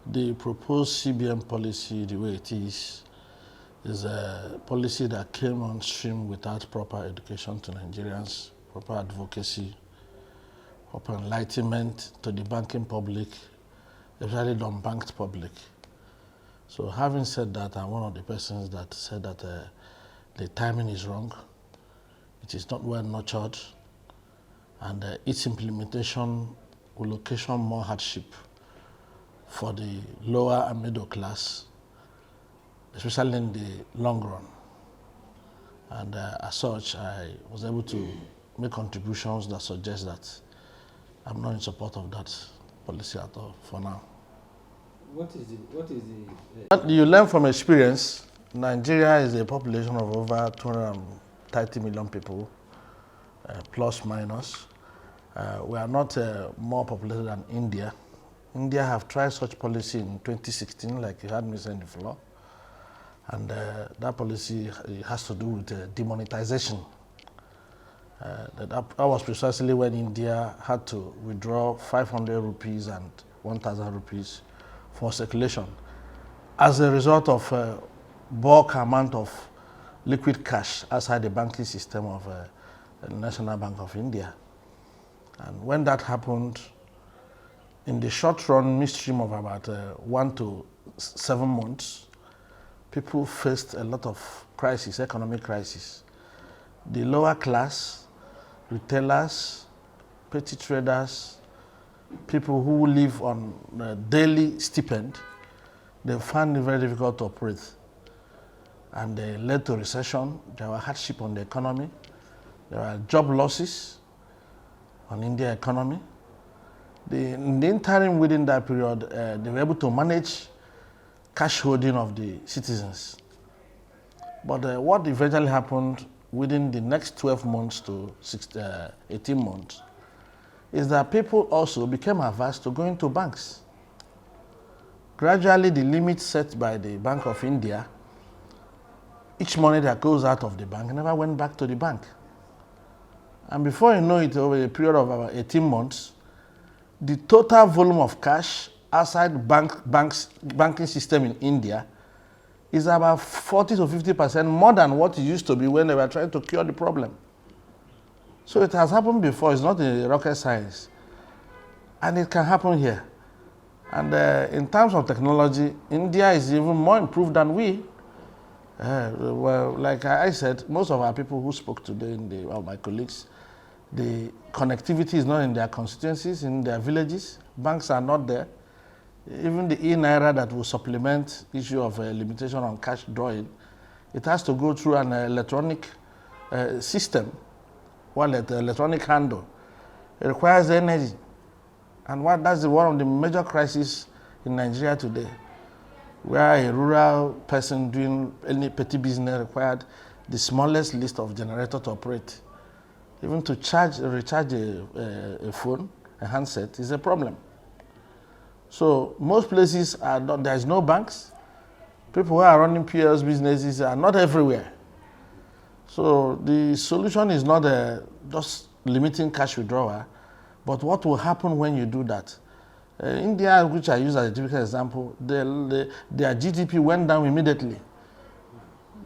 The proposed CBN policy, the way it is a policy that came on stream without proper education to Nigerians, proper advocacy, proper enlightenment to the banking public, especially the unbanked public. So having said that, I'm one of the persons that said that the timing is wrong, it is not well nurtured, and its implementation will occasion more hardship for the lower and middle class, especially in the long run. And as such, I was able to make contributions that suggest that I'm not in support of that policy at all for now. What is the You learn from experience. Nigeria is a population of over 230 million people, plus minus. We are not more populated than India. India have tried such policy in 2016, like you had me saying before. And that policy has to do with demonetization. That was precisely when India had to withdraw 500 rupees and 1,000 rupees for circulation as a result of bulk amount of liquid cash outside the banking system of the National Bank of India. And when that happened, in the short run midstream of about 1 to 7 months, people faced a lot of crisis, economic crisis. The lower class, retailers, petty traders, people who live on daily stipend, they found it very difficult to operate. And they led to recession. There were hardship on the economy. There were job losses on Indian economy. In the interim within that period, they were able to manage cash holding of the citizens. But what eventually happened within the next 12 months to 18 months is that people also became averse to going to banks. Gradually, the limit set by the Bank of India, each money that goes out of the bank never went back to the bank. And before you know it, over a period of about 18 months, the total volume of cash outside banking system in India is about 40 to 50% more than what it used to be when they were trying to cure the problem. So it has happened before. It's not a rocket science. And it can happen here. And in terms of technology, India is even more improved than we. Well, like I said, most of our people who spoke today, my colleagues, the connectivity is not in their constituencies, in their villages. Banks are not there. Even the e-naira that will supplement issue of limitation on cash drawing, it has to go through an electronic system, wallet, electronic handle. It requires energy. And that's one of the major crises in Nigeria today, where a rural person doing any petty business required the smallest list of generator to operate. Even to recharge a phone, a handset, is a problem. So most places there is no banks. People who are running POS businesses are not everywhere. So the solution is not just limiting cash withdrawal, but what will happen when you do that? India, which I use as a typical example, their GDP went down immediately.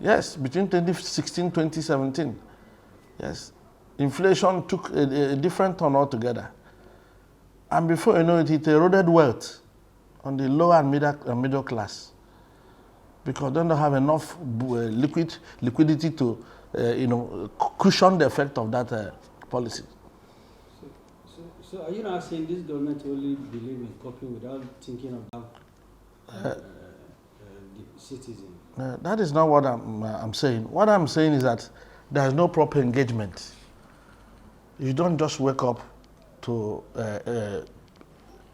Yes, between 2016 and 2017. Yes. Inflation took a different turn altogether. And before you know it, it eroded wealth on the lower and middle class, because they don't have enough liquidity to cushion the effect of that policy. So are you now saying this government only believe in coping without thinking about the citizen? That is not what I'm saying. What I'm saying is that there is no proper engagement. You don't just wake up to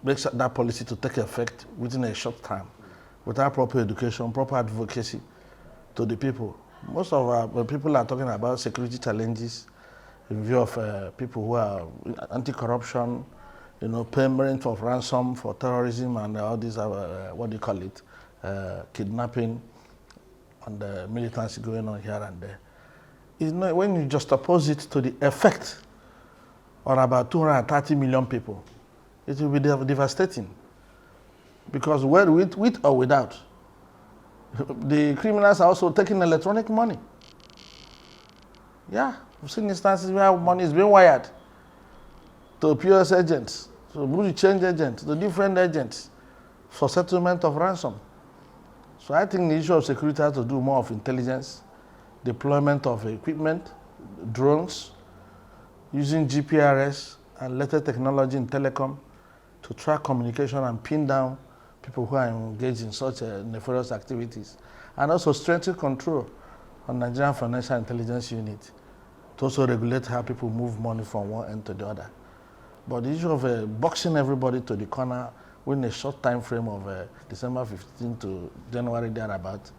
make that policy to take effect within a short time without proper education, proper advocacy to the people. Most of our people are talking about security challenges in view of people who are anti-corruption, payment of ransom for terrorism and all these, what do you call it, kidnapping and militancy going on here and there. When you just oppose it to the effect on about 230 million people, it will be devastating. Because with or without, the criminals are also taking electronic money. Yeah, we've seen instances where money is being wired to POS agents, to Bureau change agents, to different agents for settlement of ransom. So I think the issue of security has to do more of intelligence, deployment of equipment, drones, using GPRS and later technology in telecom to track communication and pin down people who are engaged in such nefarious activities. And also strengthen control on Nigerian Financial Intelligence Unit to also regulate how people move money from one end to the other. But the issue of boxing everybody to the corner within a short time frame of December 15 to January thereabout,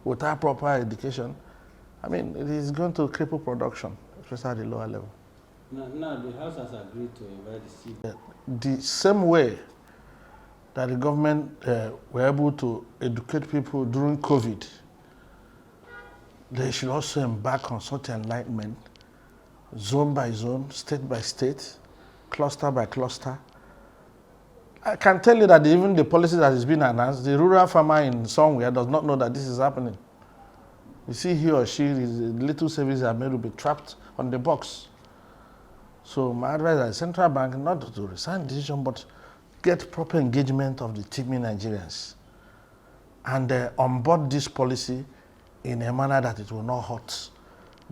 without proper education, I mean, it is going to cripple production, especially at the lower level. Now the House has agreed to invite the CBN. The same way that the government were able to educate people during COVID, they should also embark on such enlightenment, zone by zone, state by state, cluster by cluster. I can tell you that even the policy that is being announced, the rural farmer in somewhere does not know that this is happening. You see, he or she, is little savings are made to be trapped on the box. So my advice is the central bank not to resign the decision, but get proper engagement of the teeming Nigerians and onboard this policy in a manner that it will not hurt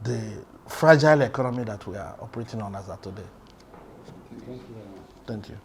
the fragile economy that we are operating on as of today. Thank you very much. Thank you.